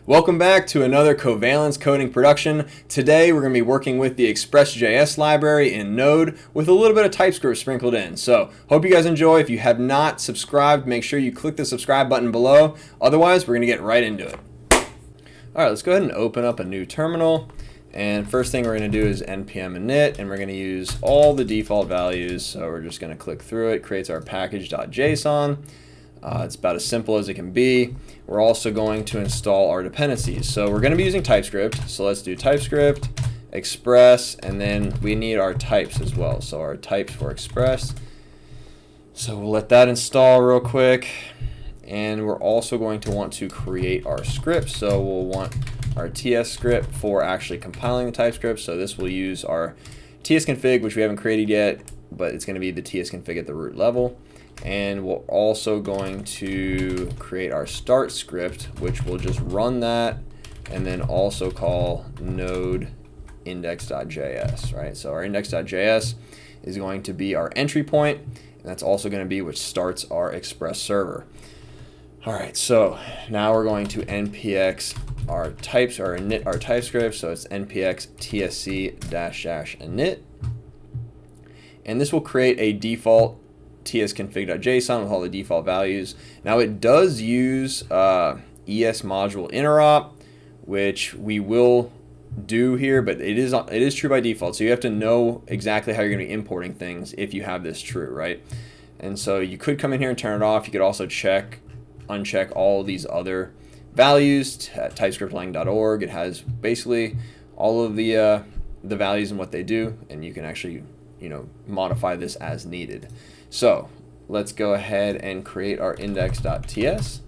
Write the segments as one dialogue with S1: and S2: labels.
S1: Welcome back to another Covalence coding production. Today we're going to be working with the Express.js library in Node with a little bit of TypeScript sprinkled in. So hope you guys enjoy. If you have not subscribed, make sure you click the subscribe button below. Otherwise, we're going to get right into it. All right, let's go ahead and open up a new terminal. And first thing we're going to do is npm init, and we're going to use all the default values. So we're just going to click through it, creates our package.json. It's about as simple as it can be. We're also going to install our dependencies. So we're going to be using TypeScript. So let's do TypeScript, Express, and then we need our types as well. So our types for Express. So we'll let that install real quick. And we're also going to want to create our script. So we'll want our TS script for actually compiling the TypeScript. So this will use our tsconfig, which we haven't created yet, but it's going to be the tsconfig at the root level. And we're also going to create our start script, which will just run that and then also call node index.js, right? So our index.js is going to be our entry point, and that's also going to be which starts our Express server. All right, so now we're going to npx our types, or init our TypeScript. So it's npx tsc-init, and this will create a default tsconfig.json with all the default values. Now it does use ES module interop, which we will do here, but it is true by default. So you have to know exactly how you're going to be importing things if you have this true, right? And so you could come in here and turn it off. You could also uncheck all these other values at typescriptlang.org. It has basically all of the values and what they do, and you can actually modify this as needed. So let's go ahead and create our index.ts,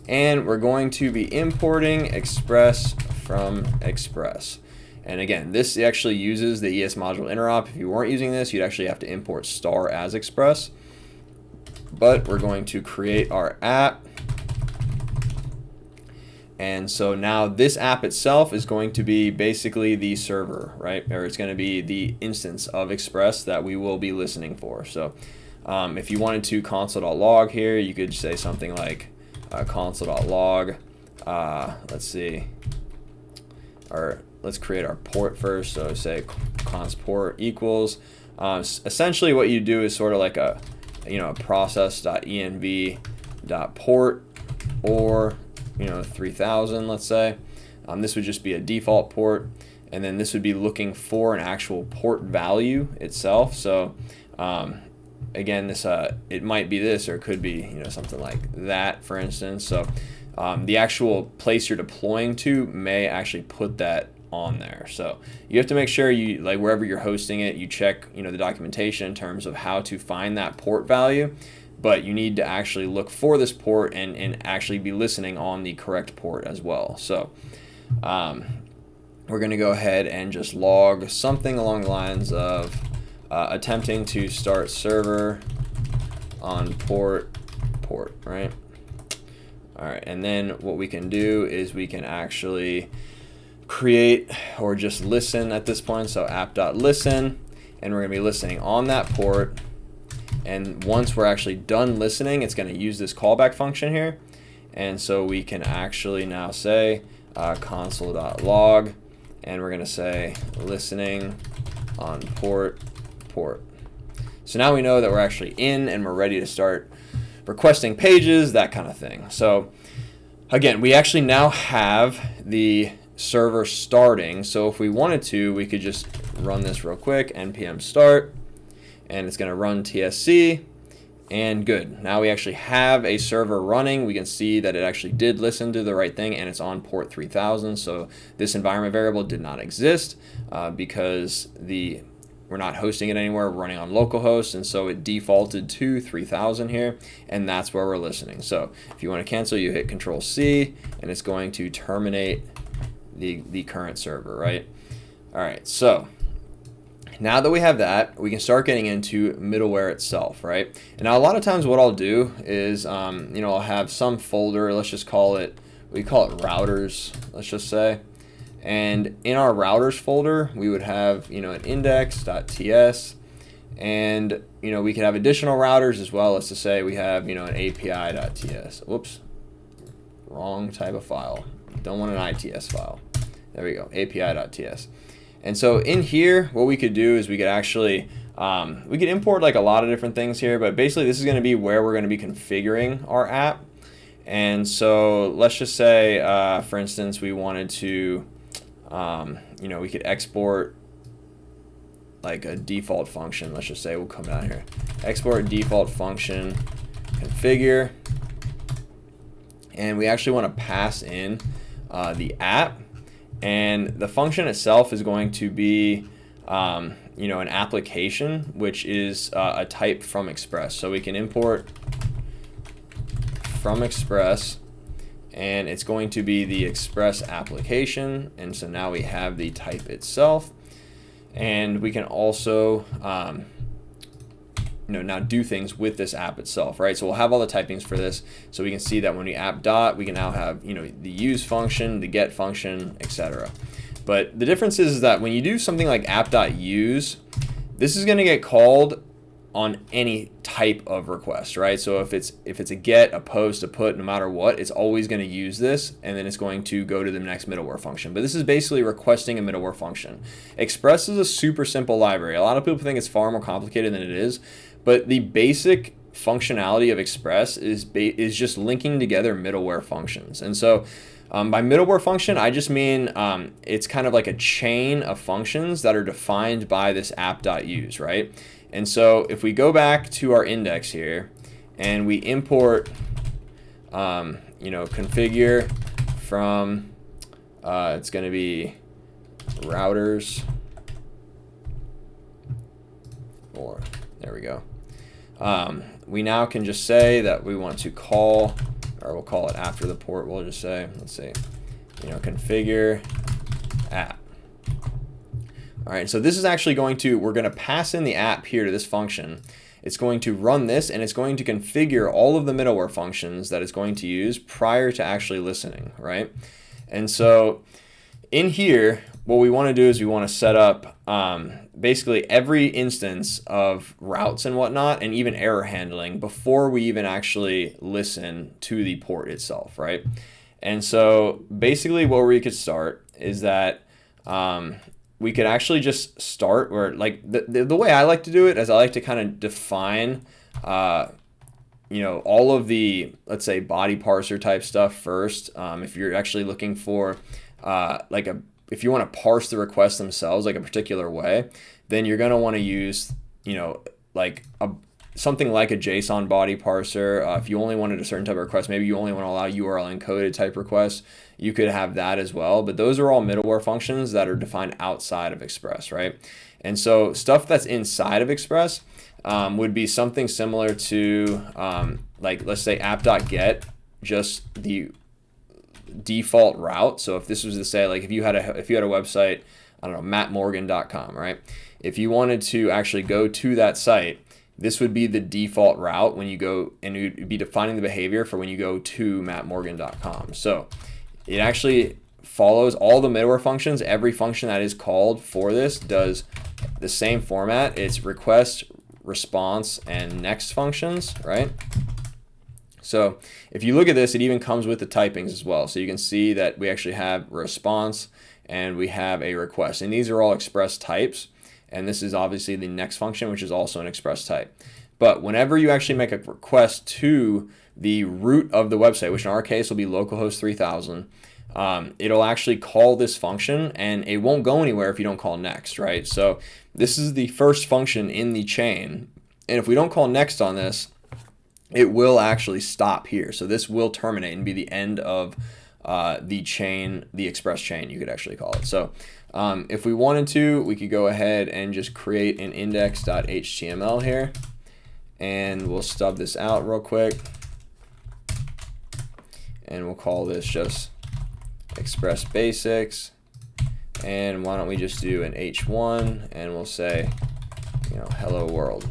S1: and we're going to be importing Express from Express. And again, this actually uses the ES module interop. If you weren't using this, you'd actually have to import star as Express. But we're going to create our app. And so now this app itself is going to be basically the server, right? Or it's going to be the instance of Express that we will be listening for. So if you wanted to console.log here, you could say something like console.log. Let's see. Or let's create our port first. So say const port equals. Essentially what you do is sort of like a process.env.port or 3000, let's say. This would just be a default port, and then this would be looking for an actual port value itself. So again, this it might be this, or it could be something like that, for instance. So the actual place you're deploying to may actually put that on there. So you have to make sure you, like, wherever you're hosting it, you check the documentation in terms of how to find that port value. But you need to actually look for this port and actually be listening on the correct port as well. So we're going to go ahead and just log something along the lines of attempting to start server on port, right? All right, and then what we can do is we can actually create or just listen at this point. So app.listen, and we're going to be listening on that port. And once we're actually done listening, it's going to use this callback function here. And so we can actually now say console.log, and we're going to say listening on port. So now we know that we're actually in and we're ready to start requesting pages, that kind of thing. So again, we actually now have the server starting. So if we wanted to, we could just run this real quick, npm start. And it's going to run TSC, and good. Now we actually have a server running. We can see that it actually did listen to the right thing, and it's on port 3000. So this environment variable did not exist because we're not hosting it anywhere. We're running on localhost, and so it defaulted to 3000 here, and that's where we're listening. So if you want to cancel, you hit Control-C, and it's going to terminate the current server, right? All right, so now that we have that, we can start getting into middleware itself, right? And now a lot of times what I'll do is, I'll have some folder, let's just call it, we call it routers, let's just say. And in our routers folder, we would have, an index.ts, and, we could have additional routers as well. Let's just say we have, an api.ts. Whoops, wrong type of file. Don't want an ITS file. There we go, API.ts. And so in here, what we could do is we could actually, we could import like a lot of different things here, but basically this is going to be where we're going to be configuring our app. And so let's just say, for instance, we wanted to, we could export like a default function. Let's just say we'll come down here, export default function, configure, and we actually want to pass in the app, and the function itself is going to be an application, which is a type from Express. So we can import from Express, and it's going to be the Express application, and so now we have the type itself. And we can also now do things with this app itself, right? So we'll have all the typings for this, so we can see that when we app dot, we can now have the use function, the get function, etc. But the difference is that when you do something like app.use, this is going to get called on any type of request, right? So if it's a get, a post, a put, no matter what, it's always going to use this, and then it's going to go to the next middleware function. But this is basically requesting a middleware function. Express is a super simple library. A lot of people think it's far more complicated than it is, but the basic functionality of Express is just linking together middleware functions. And so by middleware function, I just mean it's kind of like a chain of functions that are defined by this app.use, right? And so if we go back to our index here and we import, configure from, it's going to be routers, or there we go. We now can just say that we want to call, or we'll call it after the port. We'll just say, let's see, configure app. All right, so this is actually we're going to pass in the app here to this function. It's going to run this, and it's going to configure all of the middleware functions that it's going to use prior to actually listening, right? And so in here, what we want to do is we want to set up basically every instance of routes and whatnot, and even error handling before we even actually listen to the port itself, right? And so basically where we could start is that we could actually just start where, like, the way I like to do it is I like to kind of define, all of the, let's say, body parser type stuff first. If you're actually looking for, if you want to parse the requests themselves like a particular way, then you're going to want to use, something like a JSON body parser. If you only wanted a certain type of request, maybe you only want to allow URL encoded type requests, you could have that as well. But those are all middleware functions that are defined outside of Express, right? And so stuff that's inside of Express would be something similar to, let's say app.get, just the default route. So if this was to say, like, if you had a website, I don't know, mattmorgan.com, right? If you wanted to actually go to that site, this would be the default route when you go, and it would be defining the behavior for when you go to mattmorgan.com. So it actually follows all the middleware functions. Every function that is called for this does the same format. It's request, response, and next functions, right? So if you look at this, it even comes with the typings as well. So you can see that we actually have response and we have a request, and these are all Express types. And this is obviously the next function, which is also an Express type. But whenever you actually make a request to the root of the website, which in our case will be localhost 3000, it'll actually call this function, and it won't go anywhere if you don't call next, right? So this is the first function in the chain. And if we don't call next on this, it will actually stop here. So this will terminate and be the end of the chain, the Express chain, you could actually call it. So if we wanted to, we could go ahead and just create an index.html here, and we'll stub this out real quick, and we'll call this just Express Basics. And why don't we just do an h1, and we'll say, hello world.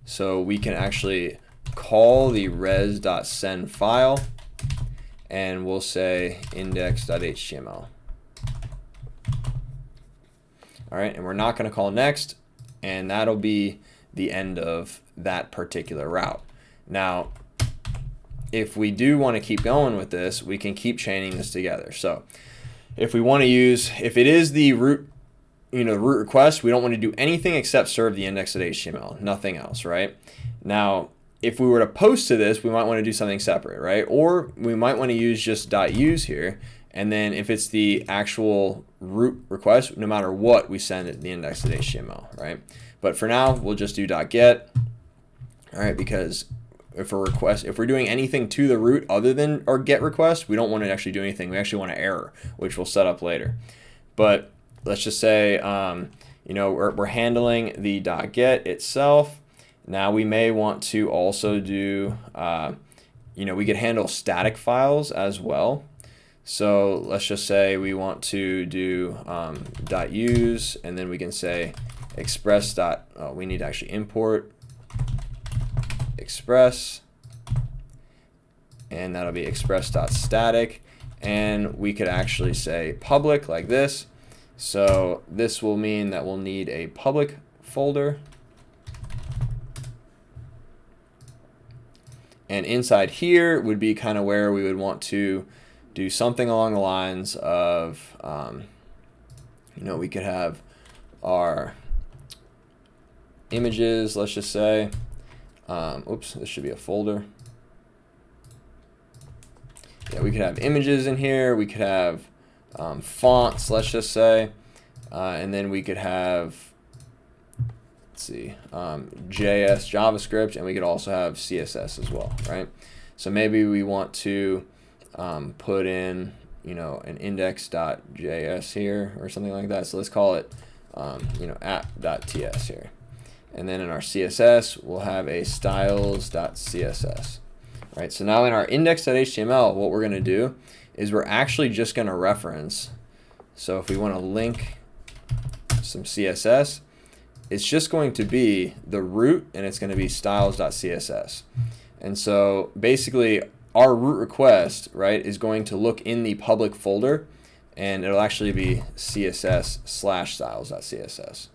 S1: So we can actually call the res.send file, and we'll say index.html. All right, and we're not going to call next, and that'll be the end of that particular route. Now, if we do want to keep going with this, we can keep chaining this together. So if we want to use, if it is the root, root request, we don't want to do anything except serve the index.html, nothing else, right? Now, if we were to post to this, we might want to do something separate, right? Or we might want to use just .use here, and then if it's the actual root request, no matter what, we send it the index.html, right? But for now, we'll just do .get, all right? Because if we're doing anything to the root other than our get request, we don't want to actually do anything. We actually want an error, which we'll set up later. But let's just say, we're handling the .get itself. Now we may want to also do, we could handle static files as well. So let's just say we want to do .use, and then we can say express. We need to actually import express, and that'll be express.static, and we could actually say public like this. So this will mean that we'll need a public folder. And inside here would be kind of where we would want to do something along the lines of, we could have our images, let's just say. This should be a folder. Yeah, we could have images in here. We could have fonts, let's just say. And then we could have, JS, JavaScript, and we could also have CSS as well, right? So maybe we want to put in, an index.js here or something like that. So let's call it, app.ts here. And then in our CSS, we'll have a styles.css, right? So now in our index.html, what we're going to do is we're actually just going to reference. So if we want to link some CSS, it's just going to be the root, and it's going to be styles.css. And so basically our root request, right, is going to look in the public folder, and it'll actually be css/styles.css.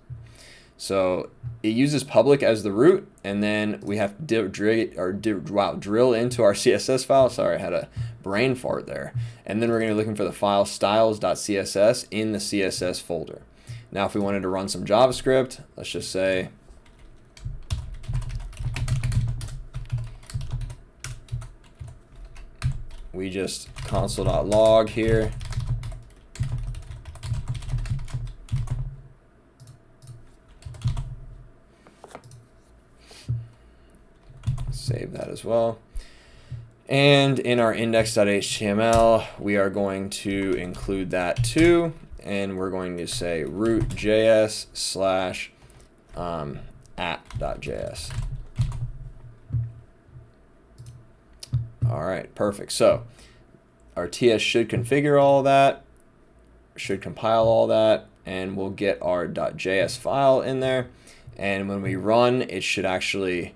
S1: So it uses public as the root, and then we have to drill into our CSS file. Sorry, I had a brain fart there. And then we're going to be looking for the file styles.css in the CSS folder. Now, if we wanted to run some JavaScript, let's just say we just console.log here. Save that as well. And in our index.html, we are going to include that too. And we're going to say root.js / app.js. All right, perfect. So our TS should configure all that, should compile all that, and we'll get our .js file in there. And when we run, it should actually,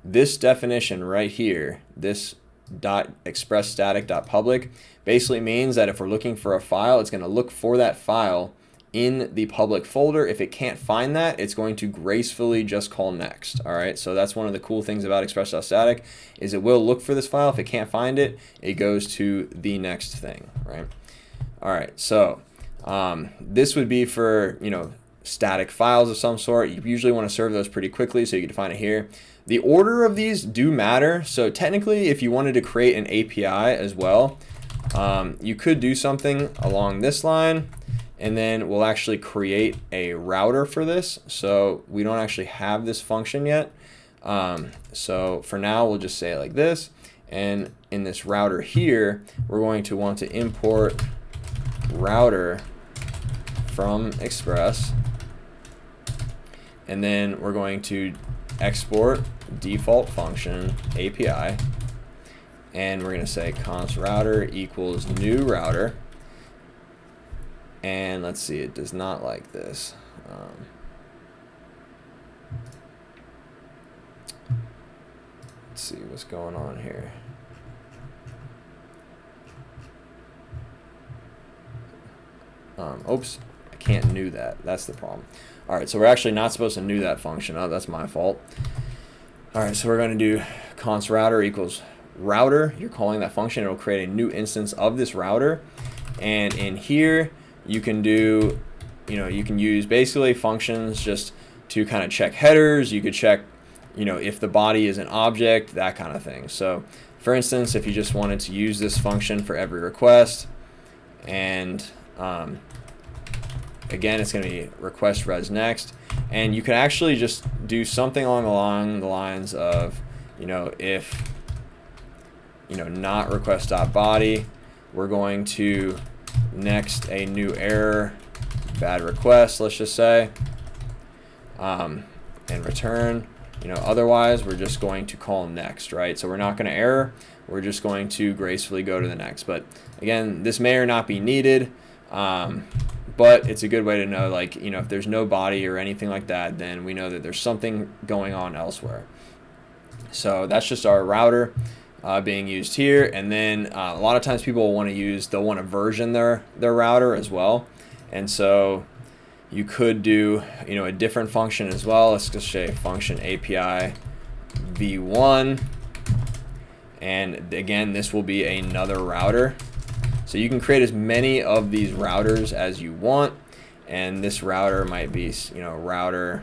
S1: this definition right here, this .expressStatic.public basically means that if we're looking for a file, it's going to look for that file in the public folder. If it can't find that, it's going to gracefully just call next. All right, so that's one of the cool things about express.static is it will look for this file. If it can't find it, it goes to the next thing, right? All right, so this would be for, static files of some sort. You usually want to serve those pretty quickly, so you can define it here. The order of these do matter. So technically, if you wanted to create an API as well, you could do something along this line, and then we'll actually create a router for this. So we don't actually have this function yet. So for now, we'll just say it like this. And in this router here, we're going to want to import router from Express. And then we're going to export default function API, and we're going to say const router equals new router. And let's see, it does not like this. Let's see what's going on here. Oops, I can't new that. That's the problem. All right, so we're actually not supposed to new that function. Oh, that's my fault. All right, so we're going to do const router equals router, you're calling that function, it'll create a new instance of this router. And in here, you can do, you can use basically functions just to kind of check headers. You could check, if the body is an object, that kind of thing. So for instance, if you just wanted to use this function for every request, and again, it's going to be request res next, and you can actually just do something along the lines of, if, not request.body, we're going to next a new error, bad request, let's just say, and return. Otherwise, we're just going to call next, right? So we're not going to error. We're just going to gracefully go to the next. But again, this may or not be needed, but it's a good way to know, like, if there's no body or anything like that, then we know that there's something going on elsewhere. So that's just our router being used here. And then a lot of times people they'll want to version their router as well. And so you could do, a different function as well. Let's just say function API v1. And again, this will be another router. So you can create as many of these routers as you want. And this router might be, router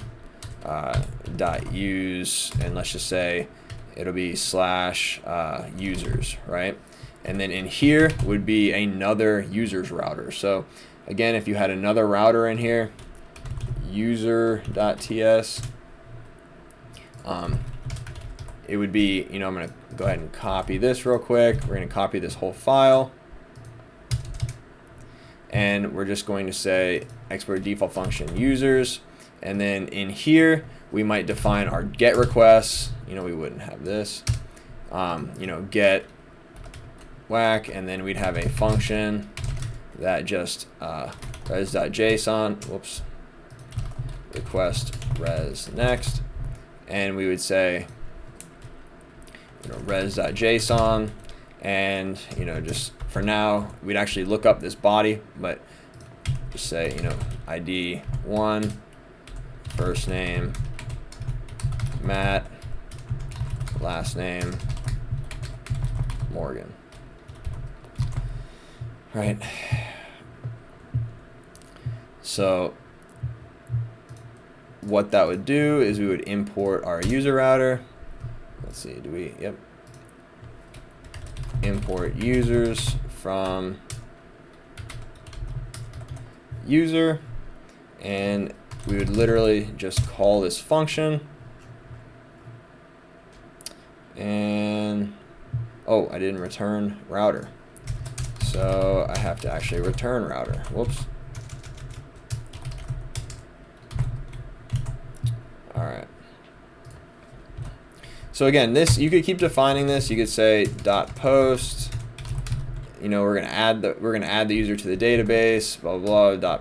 S1: .use, and let's just say it'll be / users, right? And then in here would be another users router. So again, if you had another router in here, user.ts, it would be, I'm going to go ahead and copy this real quick. We're going to copy this whole file. And we're just going to say export default function users. And then in here, we might define our get requests. We wouldn't have this. Get whack, and then we'd have a function that just res.json, whoops, request res next, and we would say res.json, and just for now we'd actually look up this body, but just say ID 1, first name Matt, last name Morgan. Right. So what that would do is we would import our user router. Let's see, yep. Import users from user, and we would literally just call this function. And oh, I didn't return router. So I have to actually return router. Whoops. All right. So again, this, you could keep defining this. You could say .post. We're gonna add the user to the database. Blah blah blah.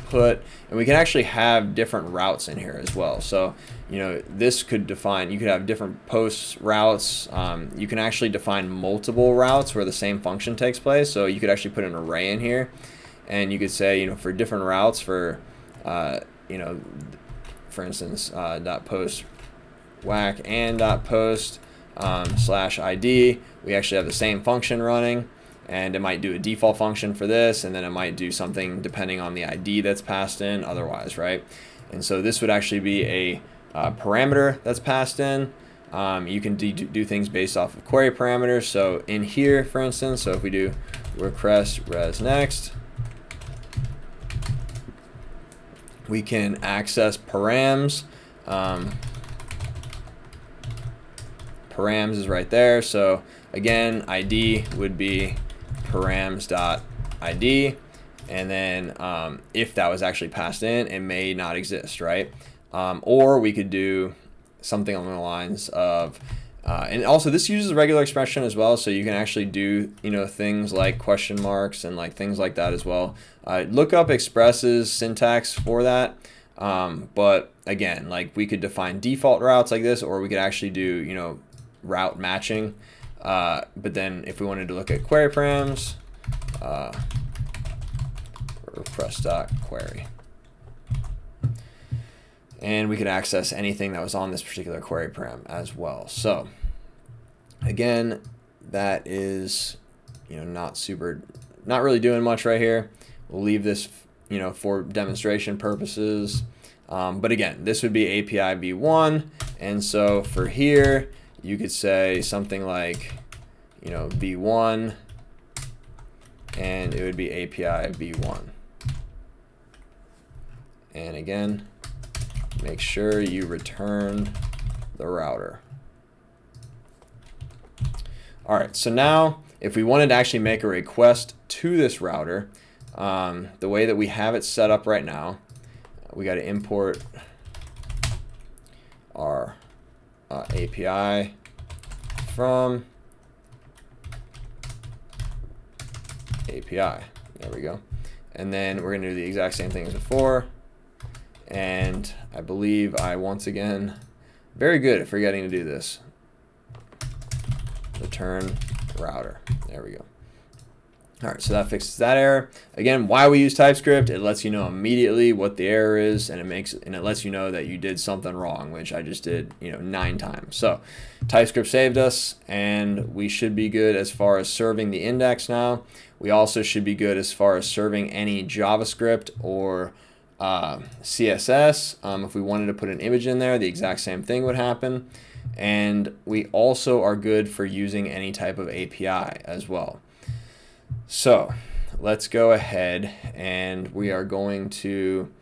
S1: .put, and we can actually have different routes in here as well. So this could define. You could have different post routes. You can actually define multiple routes where the same function takes place. So you could actually put an array in here, and you could say for different routes for for instance .post whack and .post /id. We actually have the same function running, and it might do a default function for this, and then it might do something depending on the ID that's passed in otherwise, right? And so this would actually be a parameter that's passed in. You can do things based off of query parameters. So in here, for instance, so if we do request res next, we can access params. Params is right there. So again, ID would be params.id, and then if that was actually passed in, it may not exist, right? Or we could do something along the lines of, and also this uses regular expression as well, so you can actually do things like question marks and like things like that as well. Look up Express's syntax for that, but again, like we could define default routes like this, or we could actually do route matching. But then if we wanted to look at query params, request.query, and we could access anything that was on this particular query param as well. So again, that is, not really doing much right here. We'll leave this, for demonstration purposes. But again, this would be API v1. And so for here, you could say something like, v1, and it would be API v1. And again, make sure you return the router. All right, so now if we wanted to actually make a request to this router, the way that we have it set up right now, we got to import our API from API. There we go. And then we're going to do the exact same thing as before. And I believe I once again, very good at forgetting to do this. Return router. There we go. All right, so that fixes that error. Again, why we use TypeScript, it lets you know immediately what the error is, and it lets you know that you did something wrong, which I just did, 9 times. So TypeScript saved us, and we should be good as far as serving the index now. We also should be good as far as serving any JavaScript or CSS. If we wanted to put an image in there, the exact same thing would happen. And we also are good for using any type of API as well. So let's go ahead, and we are going to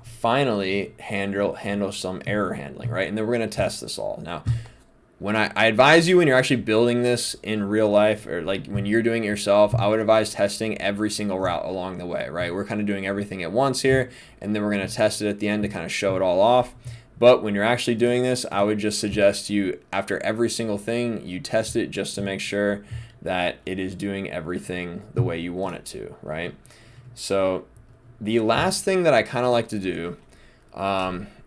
S1: finally handle some error handling, right? And then we're going to test this all. Now, when I advise you, when you're actually building this in real life, or like when you're doing it yourself, I would advise testing every single route along the way, right? We're kind of doing everything at once here, and then we're going to test it at the end to kind of show it all off. But when you're actually doing this, I would just suggest you, after every single thing, you test it just to make sure that it is doing everything the way you want it to, right? So the last thing that I kind of like to do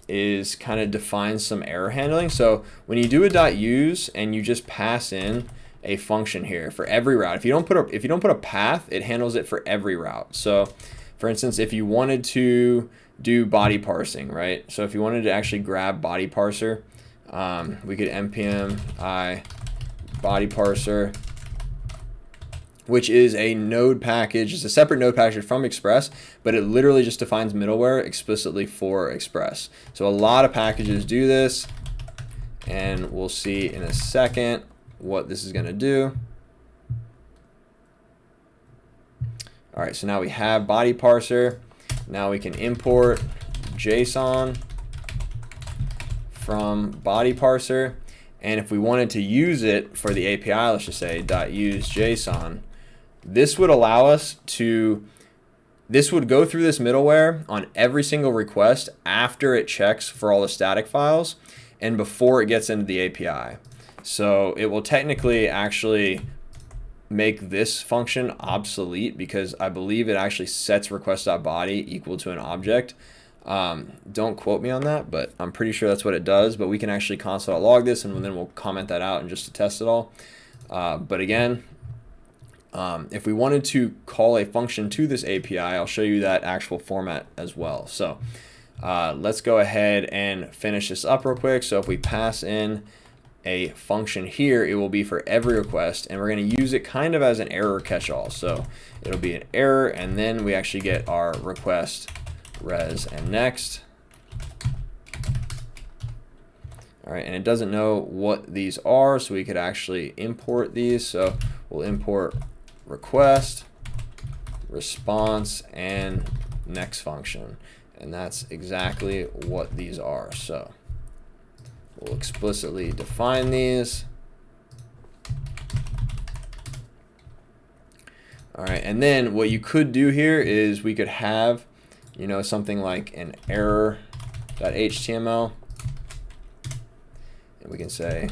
S1: is kind of define some error handling. So when you do a .use and you just pass in a function here for every route, if you don't put a path, it handles it for every route. So for instance, if you wanted to do body parsing, right? So if you wanted to actually grab body parser, we could npm I body parser, which is a node package. It's a separate node package from Express, but it literally just defines middleware explicitly for Express. So a lot of packages do this, and we'll see in a second what this is going to do. All right, so now we have body parser. Now we can import JSON from body parser. And if we wanted to use it for the API, let's just say .use JSON, this would allow us to, this would go through this middleware on every single request after it checks for all the static files and before it gets into the API. So it will technically actually make this function obsolete because I believe it actually sets request.body equal to an object. Don't quote me on that, but I'm pretty sure that's what it does. But we can actually console.log this, and then we'll comment that out and just to test it all. But again, if we wanted to call a function to this API, I'll show you that actual format as well. So let's go ahead and finish this up real quick. So if we pass in a function here, it will be for every request, and we're going to use it kind of as an error catch-all. So it'll be an error, and then we actually get our request, res, and next. All right, and it doesn't know what these are, so we could actually import these. So we'll import request, response, and next function, and that's exactly what these are. So we'll explicitly define these. All right, and then what you could do here is we could have, something like an error.html, and we can say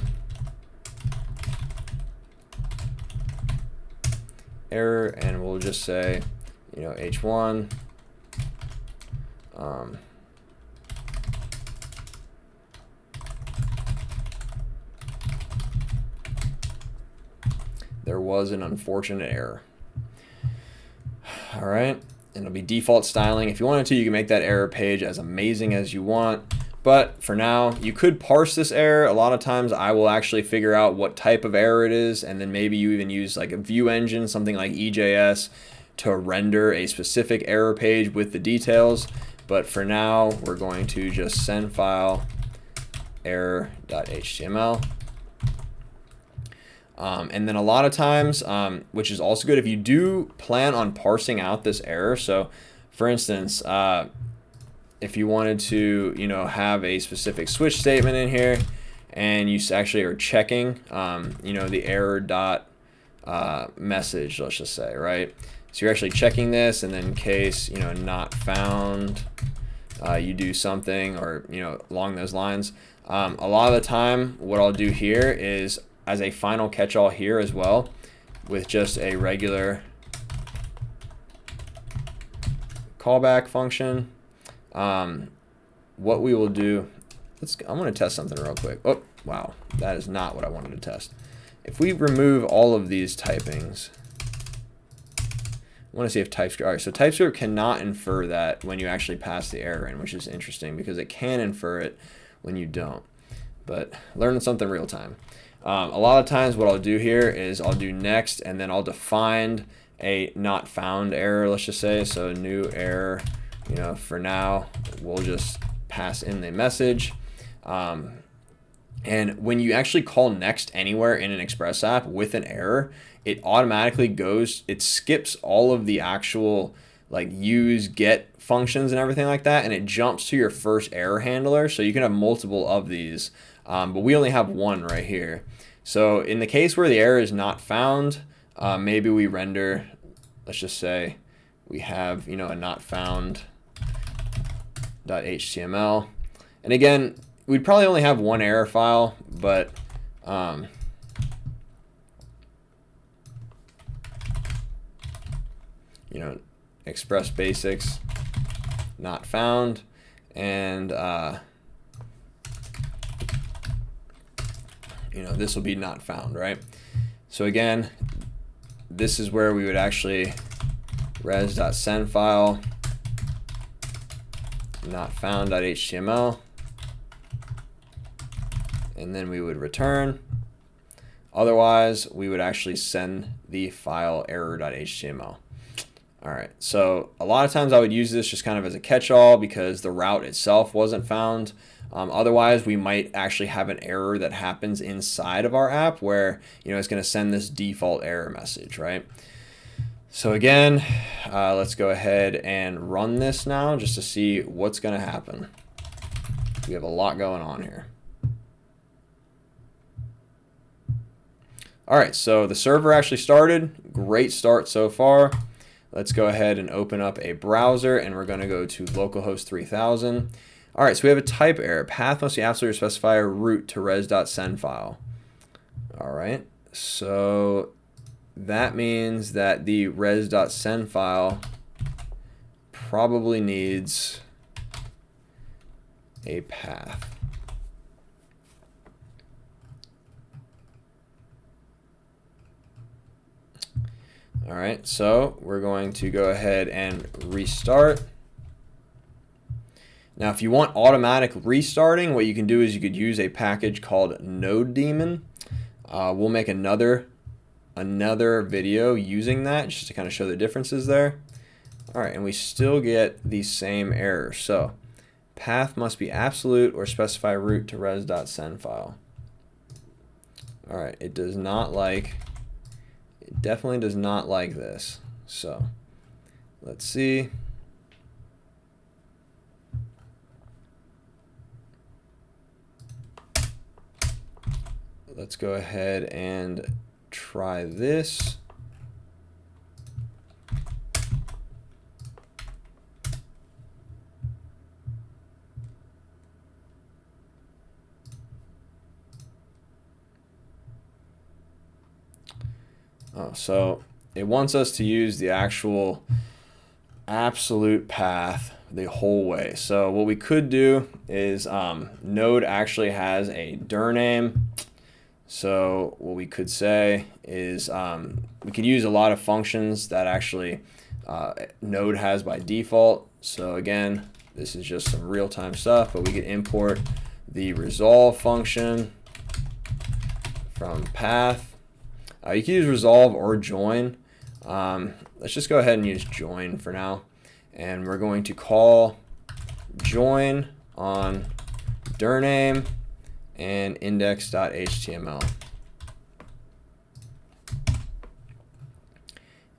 S1: error, and we'll just say, h1. There was an unfortunate error. All right, and it'll be default styling. If you wanted to, you can make that error page as amazing as you want, But for now, you could parse this error. A lot of times I will actually figure out what type of error it is, and then maybe you even use like a view engine, something like EJS, to render a specific error page with the details. But for now, we're going to just send file error.html. And then a lot of times, which is also good if you do plan on parsing out this error. So for instance, if you wanted to, have a specific switch statement in here, and you actually are checking, the error dot message, let's just say, right? So you're actually checking this, and then in case, not found, you do something, or, along those lines. A lot of the time, what I'll do here is, as a final catch-all here as well, with just a regular callback function, what we will do, I'm going to test something real quick. Oh, wow, that is not what I wanted to test. If we remove all of these typings, I want to see if TypeScript, all right, so TypeScript cannot infer that when you actually pass the error in, which is interesting because it can infer it when you don't. But learning something real time. A lot of times what I'll do here is I'll do next, and then I'll define a not found error, let's just say. So new error, for now, we'll just pass in the message. And when you actually call next anywhere in an Express app with an error, it automatically it skips all of the actual like use, get functions and everything like that, and it jumps to your first error handler. So you can have multiple of these, but we only have one right here. So in the case where the error is not found, maybe we render, let's just say we have, a not found .html. And again, we'd probably only have one error file, but express basics not found, and this will be not found, right? So again, this is where we would actually res.send file not found.html, and then we would return. Otherwise, we would actually send the file error.html. All right, so a lot of times I would use this just kind of as a catch-all because the route itself wasn't found. Otherwise, we might actually have an error that happens inside of our app where it's going to send this default error message, right? So again, let's go ahead and run this now just to see what's going to happen. We have a lot going on here. All right, so the server actually started. Great start so far. Let's go ahead and open up a browser, and we're going to go to localhost 3000. All right, so we have a type error. Path must be absolutely specify a route to res.send file. All right, so that means that the res.send file probably needs a path. All right, so we're going to go ahead and restart. Now, if you want automatic restarting, what you can do is you could use a package called Node Daemon. We'll make another video using that just to kind of show the differences there. All right, and we still get the same error. So path must be absolute or specify route to res.send file. All right, it definitely does not like this. So let's see. Let's go ahead and try this. Oh, so it wants us to use the actual absolute path the whole way. So what we could do is Node actually has a dir name. So what we could say is we could use a lot of functions that actually Node has by default. So again, This is just some real-time stuff, but we can import the resolve function from path. You can use resolve or join. Let's just go ahead and use join for now. And we're going to call join on dir name and index.html.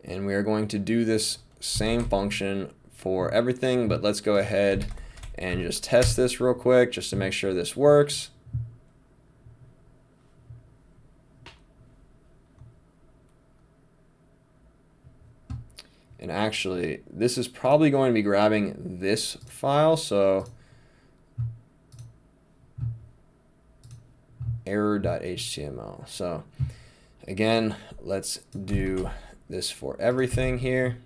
S1: And we are going to do this same function for everything, but let's go ahead and just test this real quick just to make sure this works. And actually, this is probably going to be grabbing this file, so error.html. So again, let's do this for everything here.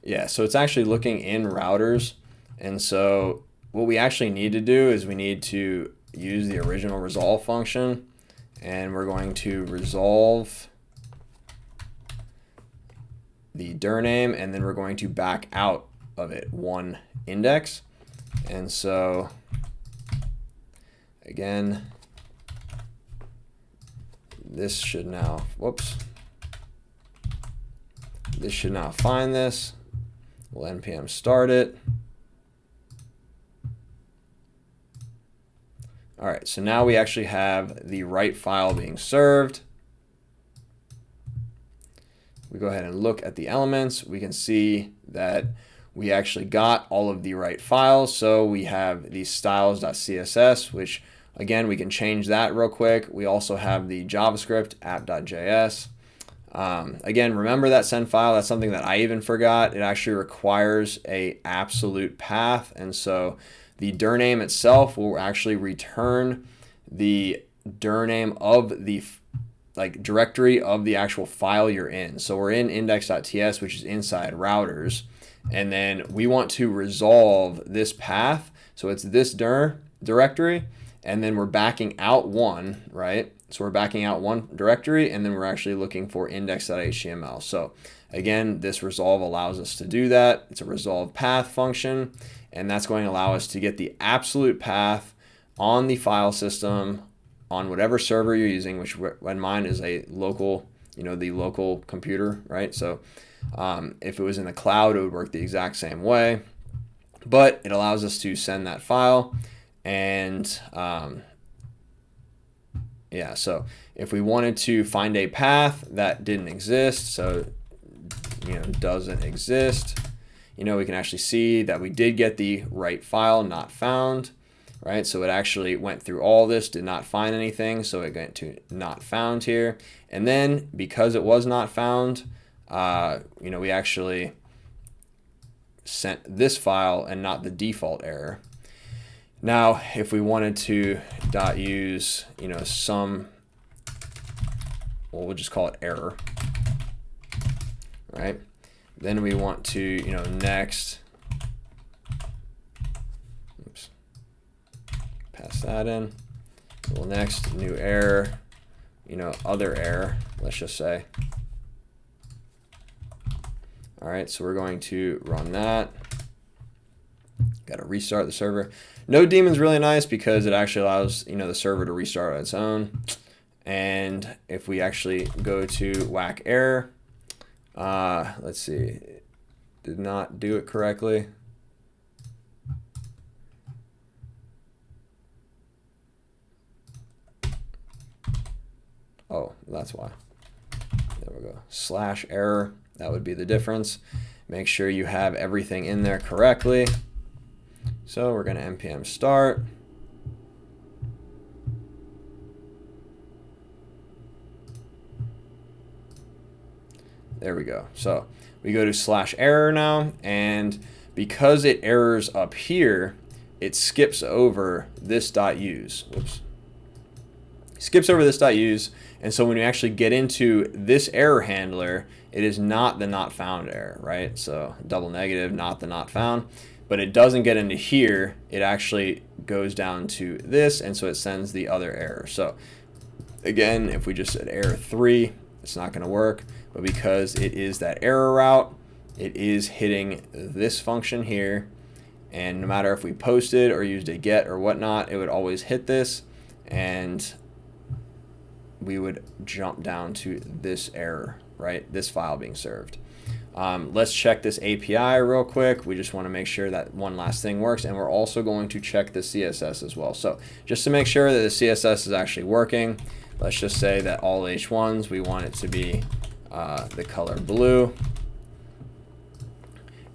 S1: Yeah, so it's actually looking in routers. And so what we actually need to do is we need to use the original resolve function. And we're going to resolve the dir name, and then we're going to back out of it one index. And so again, this should now, whoops, this should now find this. We'll npm start it. All right, so now we actually have the right file being served. We go ahead and look at the elements. We can see that we actually got all of the right files. So we have the styles.css, which again, we can change that real quick. We also have the JavaScript app.js. Again, remember that send file. That's something that I even forgot. It actually requires a absolute path. And so the dir name itself will actually return the dir name of the directory of the actual file you're in. So we're in index.ts, which is inside routers. And then we want to resolve this path. So it's this dir directory, and then we're backing out one, right? So we're backing out one directory, and then we're actually looking for index.html. So again, this resolve allows us to do that. It's a resolve path function, and that's going to allow us to get the absolute path on the file system on whatever server you're using, which when mine is a local, the local computer, right? So if it was in the cloud, it would work the exact same way, but it allows us to send that file. And yeah, so if we wanted to find a path that didn't exist, so doesn't exist, we can actually see that we did get the right file, not found, right? So it actually went through all this, did not find anything, so it went to not found here. And then because it was not found, we actually sent this file and not the default error. Now, if we wanted to use, some, well, we'll just call it error, right? Then we want to, next, oops, pass that in. Well, next, new error, other error, let's just say. All right, so we're going to run that. Got to restart the server. Node daemon is really nice because it actually allows the server to restart on its own. And if we actually go to whack error, let's see, did not do it correctly. Oh, that's why. There we go. /error. That would be the difference. Make sure you have everything in there correctly. So we're going to npm start. There we go. So we go to /error now, and because it errors up here, it skips over this .use. Whoops. Skips over this .use, and so when you actually get into this error handler, it is not the not found error, right? So double negative, not the not found, but it doesn't get into here. It actually goes down to this, and so it sends the other error. So again, if we just said error 3, it's not going to work, but because it is that error route, it is hitting this function here, and no matter if we posted or used a get or whatnot, it would always hit this, and we would jump down to this error, right? This file being served. Let's check this API real quick. We just want to make sure that one last thing works, and we're also going to check the CSS as well. So just to make sure that the CSS is actually working, let's just say that all H1s, we want it to be the color blue.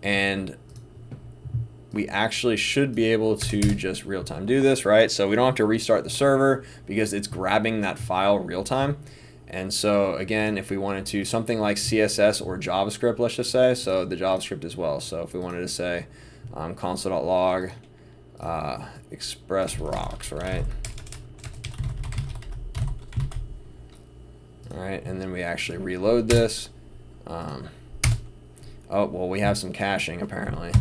S1: And we actually should be able to just real-time do this, right? So we don't have to restart the server because it's grabbing that file real-time. And so again, if we wanted to, something like CSS or JavaScript, let's just say, so the JavaScript as well. So if we wanted to say console.log express rocks, right? All right, and then we actually reload this. Oh, well, we have some caching apparently.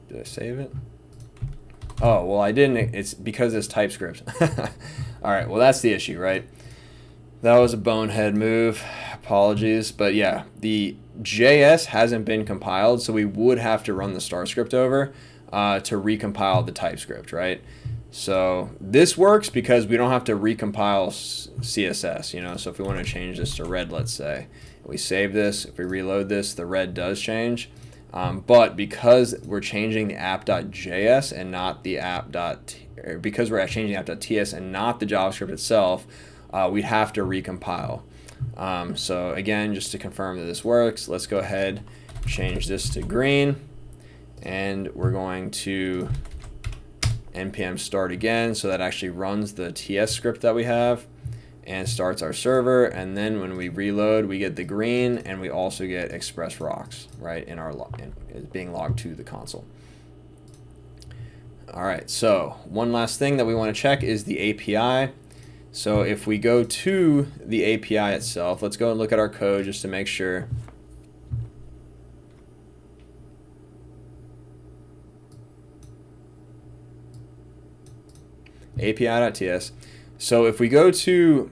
S1: Did I save it? Oh, well, I didn't. It's because it's TypeScript. All right, well, that's the issue, right? That was a bonehead move. Apologies. But yeah, the JS hasn't been compiled, so we would have to run the star script over to recompile the TypeScript, right? So this works because we don't have to recompile CSS, you know. So if we want to change this to red, let's say, we save this. If we reload this, the red does change. But because we're changing the app.js and not the because we're changing app.ts and not the JavaScript itself, we'd have to recompile. So again, just to confirm that this works, let's go ahead, change this to green, and we're going to npm start again, so that actually runs the TS script that we have and starts our server. And then when we reload, we get the green, and we also get express rocks, right, in our it's being logged to the console. All right, so one last thing that we want to check is the API. So if we go to the API itself, let's go and look at our code just to make sure. API.ts. So if we go to,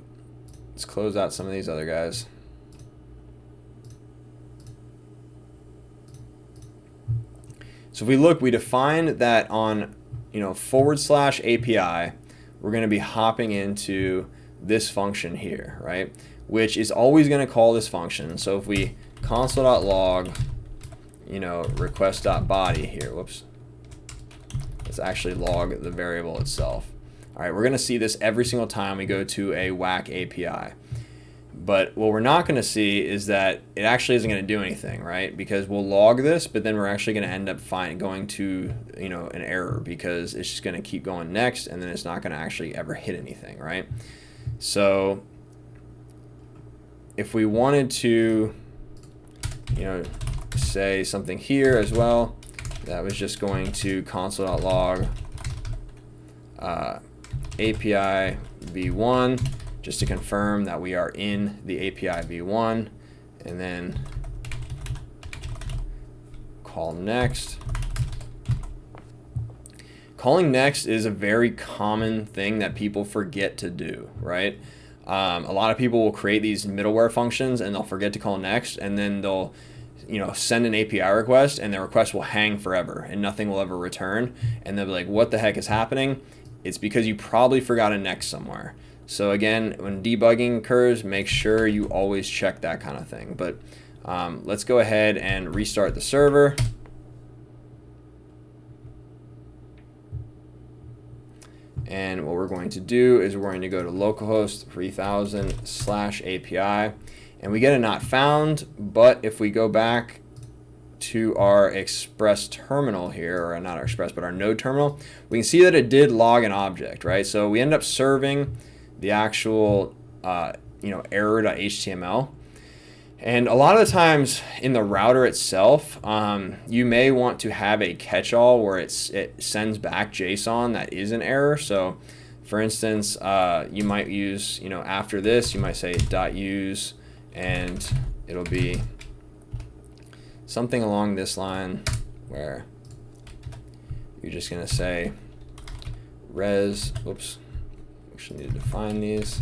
S1: let's close out some of these other guys. So if we look, we define that on, /API, we're going to be hopping into this function here, right? Which is always going to call this function. So if we console.log, request.body here, whoops, let's actually log the variable itself. All right, we're going to see this every single time we go to a whack API. But what we're not going to see is that it actually isn't going to do anything, right? Because we'll log this, but then we're actually going to end up going to, an error, because it's just going to keep going next, and then it's not going to actually ever hit anything, right? So if we wanted to, say something here as well, that was just going to console.log API v1, just to confirm that we are in the API v1, and then call next. Calling next is a very common thing that people forget to do, right? A lot of people will create these middleware functions and they'll forget to call next, and then they'll send an API request, and the request will hang forever and nothing will ever return, and they'll be like, what the heck is happening? It's because you probably forgot a next somewhere. So again, when debugging occurs, make sure you always check that kind of thing. But let's go ahead and restart the server. And what we're going to do is we're going to go to localhost 3000/API, and we get a not found. But if we go back to our Express terminal here, or not our Express, but our Node terminal, we can see that it did log an object, right? So we end up serving the actual, error.html. And a lot of the times in the router itself, you may want to have a catch-all where it sends back JSON that is an error. So for instance, you might use, after this, you might say .use, and it'll be something along this line where you're just going to say res, oops, actually need to define these.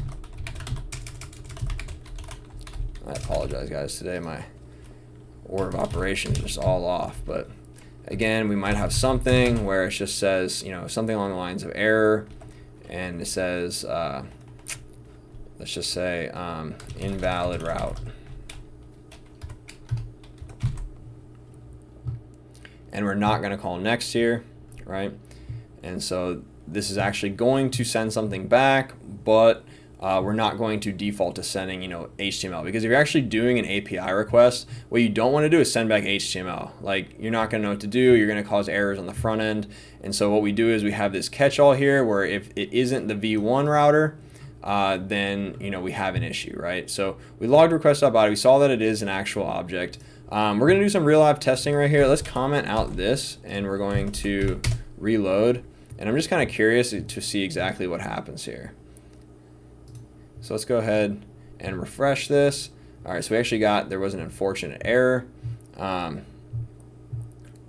S1: I apologize, guys. Today my order of operations is just all off. But again, we might have something where it just says, something along the lines of error, and it says, let's just say invalid route. And we're not going to call next here, right? And so this is actually going to send something back, but we're not going to default to sending, HTML, because if you're actually doing an API request, what you don't want to do is send back HTML. Like, you're not going to know what to do. You're going to cause errors on the front end. And so what we do is we have this catch-all here where if it isn't the v1 router, then we have an issue, right? So we logged request.body. We saw that it is an actual object. We're going to do some real live testing right here. Let's comment out this, and we're going to reload. And I'm just kind of curious to see exactly what happens here. So let's go ahead and refresh this. All right, so we actually there was an unfortunate error.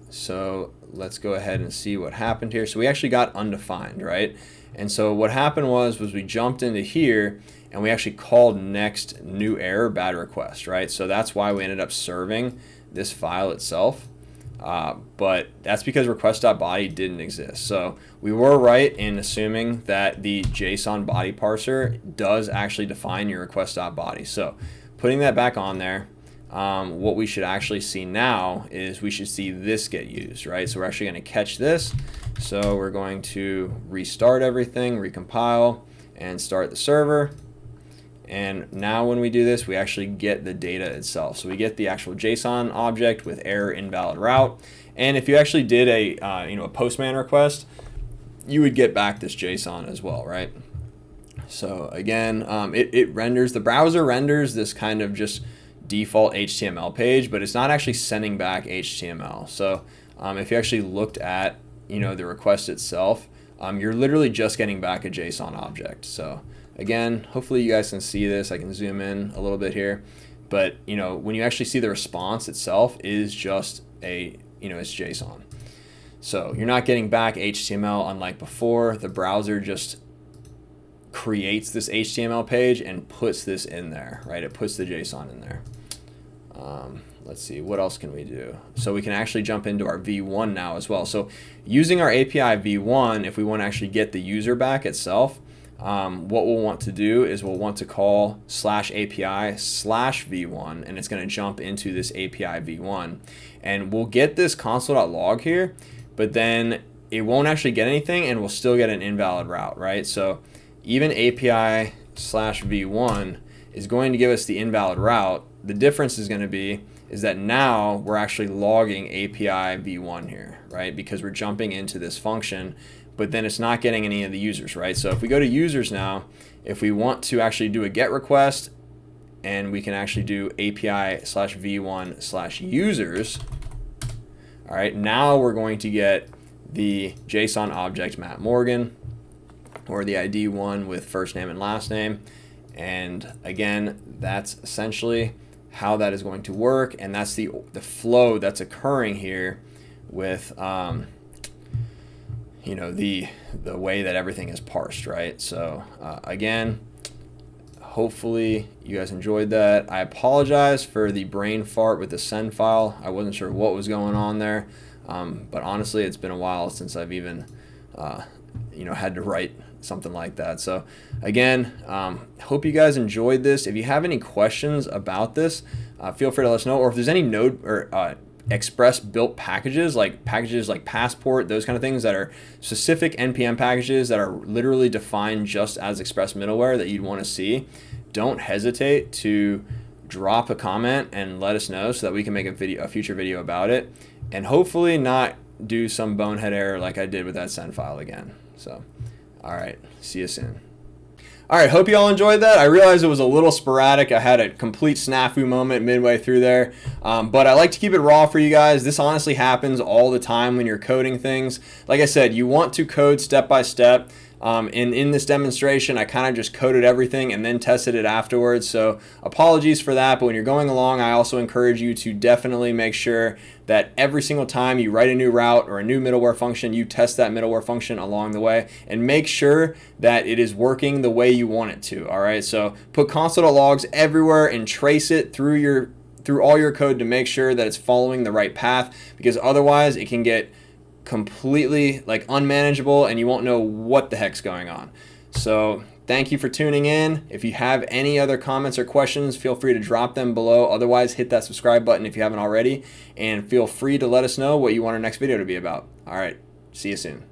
S1: So let's go ahead and see what happened here. So we actually got undefined, right? And so what happened was we jumped into here and we actually called next new error bad request, right? So that's why we ended up serving this file itself. But that's because request.body didn't exist. So we were right in assuming that the JSON body parser does actually define your request.body. So putting that back on there, what we should actually see now is we should see this get used, right? So we're actually going to catch this. So we're going to restart everything, recompile, and start the server. And now when we do this, we actually get the data itself. So we get the actual JSON object with error invalid route. And if you actually did a Postman request, you would get back this JSON as well, right? So again, it renders, the browser renders this kind of just default HTML page, but it's not actually sending back HTML. So if you actually looked at the request itself, you're literally just getting back a JSON object. So again, hopefully you guys can see this. I can zoom in a little bit here, but when you actually see the response itself is just it's JSON. So you're not getting back HTML unlike before. The browser just creates this HTML page and puts this in there, right? It puts the JSON in there. Let's see, what else can we do? So we can actually jump into our v1 now as well. So using our API v1, if we want to actually get the user back itself, what we'll want to do is we'll want to call /API/v1, and it's going to jump into this API v1. And we'll get this console.log here, but then it won't actually get anything, and we'll still get an invalid route, right? So even API/v1 is going to give us the invalid route. The difference is going to be is that now we're actually logging API v1 here, right? Because we're jumping into this function, but then it's not getting any of the users, right? So if we go to users now, if we want to actually do a GET request, and we can actually do API/v1/users, all right, now we're going to get the JSON object Matt Morgan, or the ID one with first name and last name. And again, that's essentially how that is going to work, and that's the flow that's occurring here with the way that everything is parsed, right? So again, hopefully you guys enjoyed that. I apologize for the brain fart with the send file. I wasn't sure what was going on there, but honestly, it's been a while since I've even had to write something like that. So again, hope you guys enjoyed this. If you have any questions about this, feel free to let us know, or if there's any Node or Express built packages like Passport, those kind of things that are specific NPM packages that are literally defined just as Express middleware that you'd want to see, don't hesitate to drop a comment and let us know so that we can make a future video about it, and hopefully not do some bonehead error like I did with that send file again. So all right, see you soon. All right, hope you all enjoyed that. I realized it was a little sporadic. I had a complete snafu moment midway through there, but I like to keep it raw for you guys. This honestly happens all the time when you're coding things. Like I said, you want to code step by step. And in this demonstration, I kind of just coded everything and then tested it afterwards. So apologies for that, but when you're going along, I also encourage you to definitely make sure that every single time you write a new route or a new middleware function, you test that middleware function along the way and make sure that it is working the way you want it to. All right, so put console.logs everywhere and trace it through all your code to make sure that it's following the right path, because otherwise it can get completely like unmanageable and you won't know what the heck's going on. So thank you for tuning in. If you have any other comments or questions, feel free to drop them below. Otherwise, hit that subscribe button if you haven't already, and feel free to let us know what you want our next video to be about. All right, see you soon.